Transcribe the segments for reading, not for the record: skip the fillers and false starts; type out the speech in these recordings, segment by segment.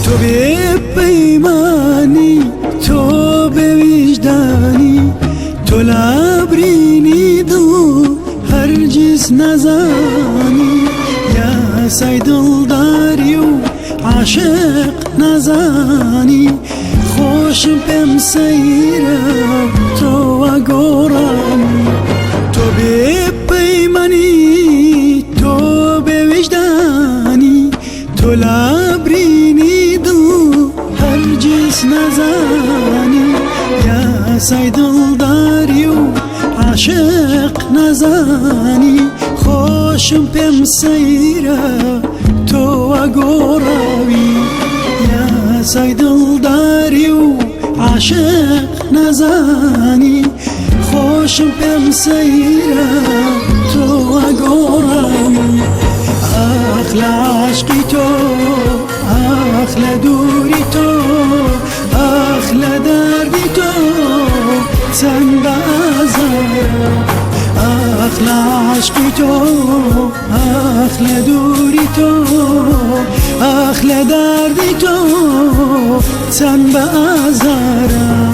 تو به پیمانی، تو به وجدانی، تو لبرینی دو هرگز نزانی. یا سای دلداری و عاشق نزانی، خوش بم سیرم تو و گورانی. تو به پیمانی، تو به وجدانی، تو لبرینی دو هرگز نزانی. یا سای دلداری و عاشق نزانی، خوشم پم سیره تو و گوراوی. یا سای دلداری و عاشق نزانی، خوشم پم سیره تو و گوراوی. اخل عشقی تو، اخل دوری تو، اخل دردی تو، سن بازارم. اخل عشقی تو، اخل دوری تو، اخل دردی تو، سن بازارم.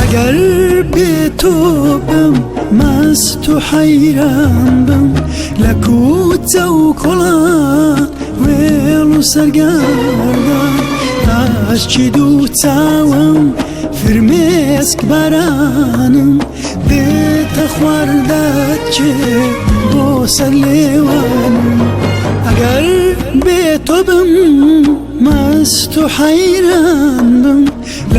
اگر به تو بم مست و حیران بم، لکوت و کلان ویل و سرگردان. عشقی دو تاوم فرمسک برانم، بیت خوردت چه با سر لیوانم. اگر به تو بم مست و حیران بم،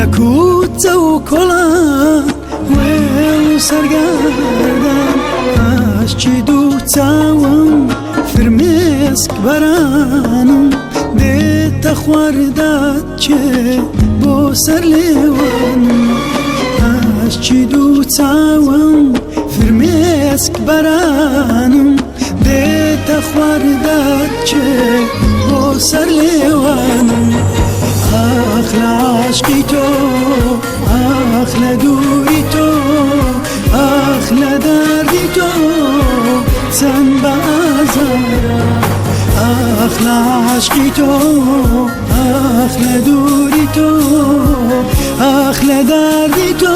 لکوت و کلان ویل سرگردان. عشقی دو تاوم فرمسک برانم، بیت خوردت چه با سر لیوانم. عشقی دو تاوم فرمسک برانم، بیت خوردت چه با سر لیوانم. اخل عشقی تو، اخل دوری تو، اخل دردی تو، سن بازارم. اخل عشقی تو، اخل دوری تو، اخل دردی تو،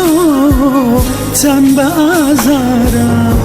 سن بازارم.